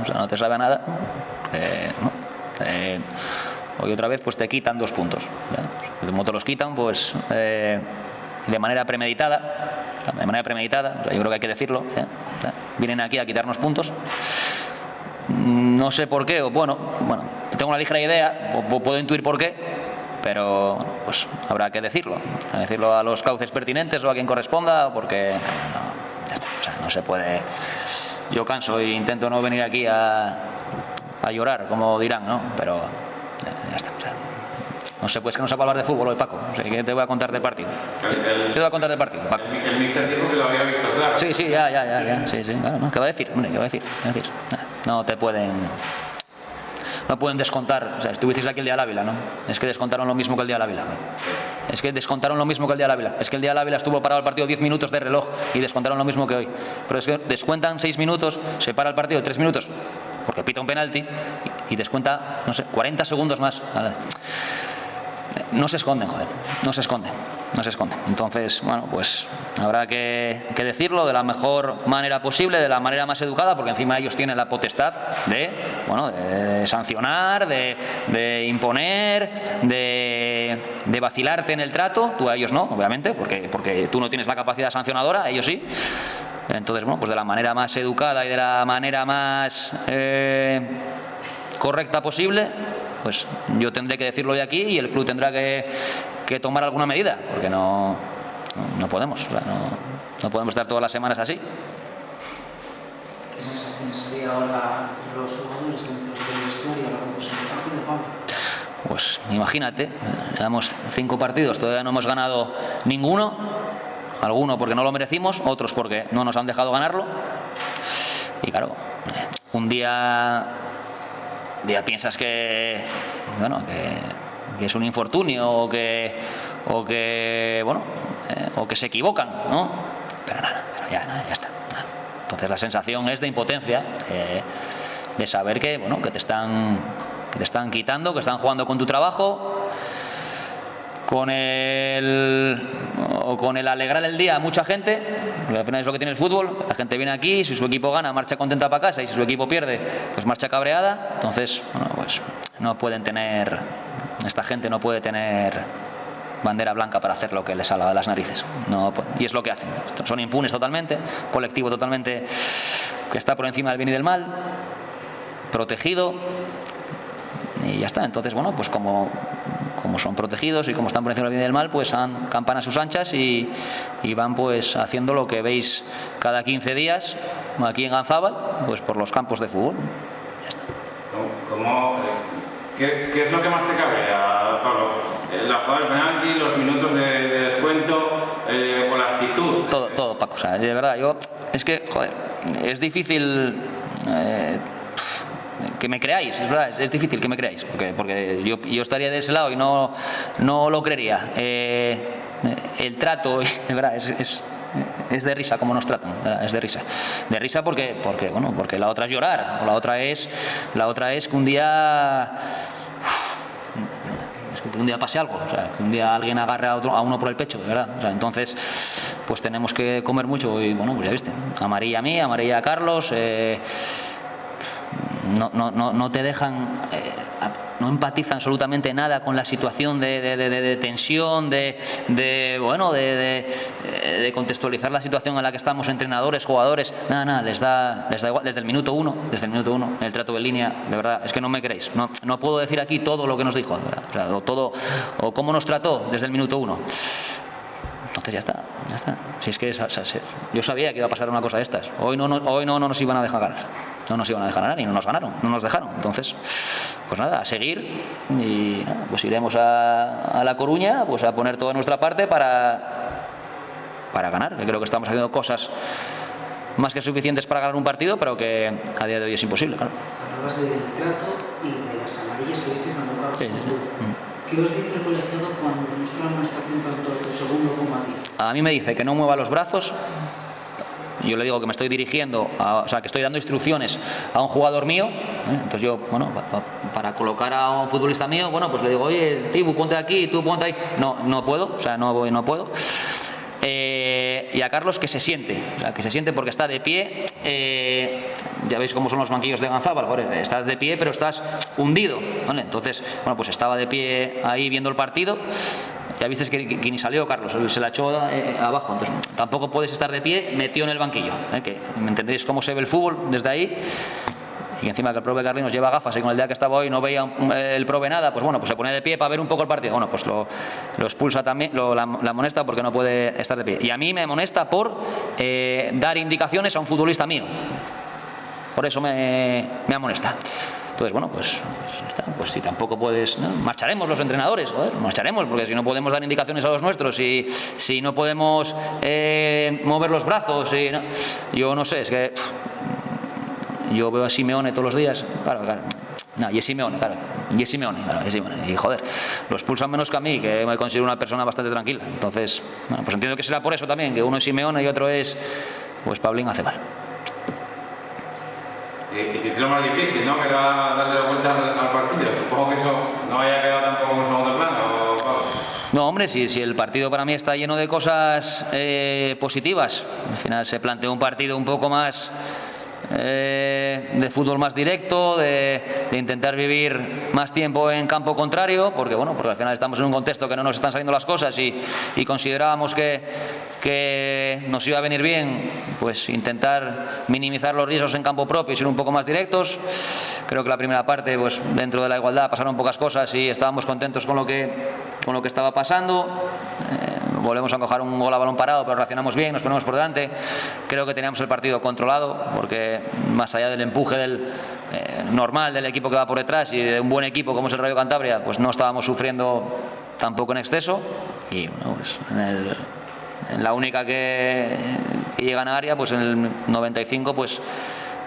o sea, no te sabe a nada, hoy otra vez pues te quitan 2 puntos. Como te los quitan, pues de manera premeditada, o sea, yo creo que hay que decirlo, o sea, vienen aquí a quitarnos puntos. No sé por qué, bueno, tengo una ligera idea, puedo intuir por qué, pero pues habrá que decirlo a los cauces pertinentes o a quien corresponda, porque ya está, o sea, no se puede. Yo canso e intento no venir aquí a llorar, como dirán, ¿no? Pero ya está, o sea, no sé, pues que no sepa hablar de fútbol hoy, Paco. O sea, ¿qué te voy a contar del partido? Te voy a contar del partido, Paco. El míster dijo que lo había visto claro. Sí, ya. Sí, claro, ¿no? ¿Qué va a decir? Hombre, ¿qué va a decir? No te pueden... No pueden descontar. O sea, estuvisteis aquí el día del Ávila, ¿no? Es que descontaron lo mismo que el día del Ávila. Es que descontaron lo mismo que el día del Ávila. Es que el día del Ávila estuvo parado el partido 10 minutos de reloj y descontaron lo mismo que hoy. Pero es que descuentan 6 minutos, se para el partido 3 minutos porque pita un penalti y descuenta, no sé, 40 segundos más. No se esconden, joder. No se esconden. Entonces, bueno, pues habrá que decirlo de la mejor manera posible, de la manera más educada, porque encima ellos tienen la potestad de sancionar, de imponer, de vacilarte en el trato. Tú a ellos no, obviamente, porque tú no tienes la capacidad sancionadora, ellos sí. Entonces, bueno, pues de la manera más educada y de la manera más correcta posible, pues yo tendré que decirlo hoy aquí y el club tendrá que tomar alguna medida, porque no podemos, o sea, no podemos estar todas las semanas así. ¿Qué sensaciones sería ahora los jugadores dentro del vestuario a la composición del partido, Pablo? Pues imagínate, llevamos 5 partidos, todavía no hemos ganado ninguno, alguno porque no lo merecimos, otros porque no nos han dejado ganarlo, y claro, un día piensas que es un infortunio o que se equivocan, ¿no? Pero nada, ya está. Entonces la sensación es de impotencia, de saber que te están quitando, que están jugando con tu trabajo, con el alegrar el día a mucha gente, porque al final es lo que tiene el fútbol. La gente viene aquí, si su equipo gana, marcha contenta para casa, y si su equipo pierde, pues marcha cabreada. Entonces, pues esta gente no puede tener bandera blanca para hacer lo que les salga de las narices. No puede. Y es lo que hacen. Son impunes totalmente, colectivo totalmente que está por encima del bien y del mal, protegido, y ya está. Entonces, pues como son protegidos y como están por encima del bien y del mal, pues campan a sus anchas y van pues haciendo lo que veis cada 15 días aquí en Ganzábal, pues por los campos de fútbol. Ya está. ¿Qué es lo que más te cabrea, Pablo? ¿La jugada del penalti, los minutos de descuento o la actitud? Todo, Paco. O sea, de verdad, es que, joder, es difícil que me creáis, es verdad, es difícil que me creáis, porque yo estaría de ese lado y no lo creería. El trato, de verdad, es de risa como nos tratan, ¿verdad? Es de risa porque la otra es llorar, o la otra es que un día pase algo, o sea, que un día alguien agarre a uno por el pecho, de verdad. O sea, entonces pues tenemos que comer mucho y pues ya viste, amarilla a mí, amarilla a Carlos. No te dejan, no empatizan absolutamente nada con la situación de tensión, de contextualizar la situación en la que estamos, entrenadores, jugadores, nada, les da igual, desde el minuto uno, el trato en línea, de verdad, es que no me queréis, no puedo decir aquí todo lo que nos dijo, o sea, todo, o cómo nos trató desde el minuto 1. Entonces ya está. Si es que yo sabía que iba a pasar una cosa de estas. Hoy no nos iban a dejar ganar. No nos iban a dejar ganar y no nos ganaron, no nos dejaron. Entonces, pues nada, a seguir y pues iremos a La Coruña, pues a poner toda nuestra parte para ganar. Yo creo que estamos haciendo cosas más que suficientes para ganar un partido, pero que a día de hoy es imposible, claro. Hablabas del trato y de las amarillas que visteis dando cargos al club. ¿Qué os dice el colegiado cuando os muestra una amonestación tanto a tu segundo como a ti? A mí me dice que no mueva los brazos. Yo le digo que me estoy dirigiendo, que estoy dando instrucciones a un jugador mío. Entonces yo, para colocar a un futbolista mío, pues le digo, oye, Tibu, ponte aquí, tú ponte ahí. No puedo, o sea, no puedo. Y a Carlos que se siente porque está de pie, ya veis cómo son los banquillos de Ganzábal, joder, estás de pie pero estás hundido, ¿vale? Entonces, bueno, pues estaba de pie ahí viendo el partido. Ya viste que ni salió Carlos, se la echó abajo. Entonces, tampoco puedes estar de pie metido en el banquillo, que me entendéis cómo se ve el fútbol desde ahí. Y encima que el profe Carlinos lleva gafas y con el día que estaba hoy no veía el profe nada, pues bueno, pues se pone de pie para ver un poco el partido. Bueno, pues lo expulsa también, la amonesta porque no puede estar de pie. Y a mí me amonesta por dar indicaciones a un futbolista mío. Por eso me amonesta. Entonces, bueno, pues si tampoco puedes, ¿no? Marcharemos los entrenadores, joder, marcharemos, porque si no podemos dar indicaciones a los nuestros, si no podemos mover los brazos, ¿no? Yo no sé, es que yo veo a Simeone todos los días, claro. No, y es Simeone, claro. Y joder, lo expulsan menos que a mí, que me considero una persona bastante tranquila. Entonces, bueno, pues entiendo que será por eso también, que uno es Simeone y otro es, pues, Pablín Acebal. Y te lo más difícil, ¿no? Que era darle la vuelta al partido. Supongo que eso no haya quedado tampoco en un segundo plano. No, hombre, si el partido para mí está lleno de cosas positivas. Al final se planteó un partido un poco más de fútbol más directo, de intentar vivir más tiempo en campo contrario, porque bueno, porque al final estamos en un contexto que no nos están saliendo las cosas y considerábamos que nos iba a venir bien pues intentar minimizar los riesgos en campo propio y ser un poco más directos. Creo que la primera parte, pues dentro de la igualdad pasaron pocas cosas y estábamos contentos con lo que estaba pasando. Volvemos a coger un gol a balón parado, pero reaccionamos bien, nos ponemos por delante. Creo que teníamos el partido controlado, porque más allá del empuje normal del equipo que va por detrás y de un buen equipo como es el Rayo Cantabria, pues no estábamos sufriendo tampoco en exceso. Y bueno, pues en la única que llega a área, pues en el 95, pues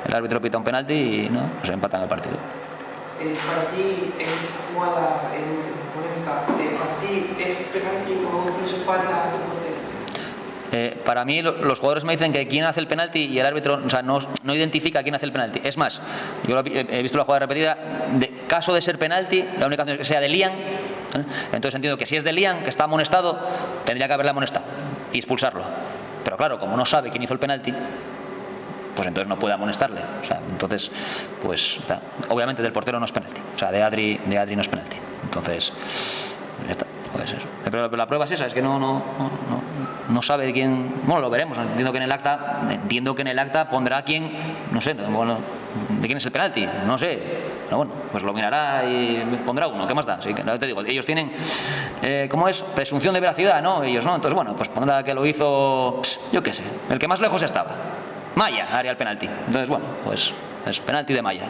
el árbitro pita un penalti y no, pues empatan el partido. Para ti, en esa jugada polémica, ¿para ti es penalti o incluso falta tu portero? Para mí los jugadores me dicen que quién hace el penalti y el árbitro, o sea, no identifica quién hace el penalti. Es más, yo he visto la jugada repetida, caso de ser penalti, la única opción es que sea de Lian, ¿eh? Entonces entiendo que si es de Lian, que está amonestado, tendría que haberle amonestado y expulsarlo. Pero claro, como no sabe quién hizo el penalti, pues entonces no puede amonestarle. O sea, entonces, pues está. Obviamente del portero no es penalti, o sea, de Adri no es penalti. Entonces, ya está, pues eso. Pero la prueba es esa, es que no sabe de quién. Bueno, lo veremos. Entiendo que en el acta pondrá quién, no sé, bueno, de quién es el penalti, no sé. Pero bueno, pues lo mirará y pondrá uno. ¿Qué más da? Así que te digo, ellos tienen, ¿cómo es? Presunción de veracidad, ¿no? Ellos, ¿no? Entonces, bueno, pues pondrá que lo hizo, yo qué sé, el que más lejos estaba. Maya haría el penalti. Entonces, bueno, pues es penalti de Maya.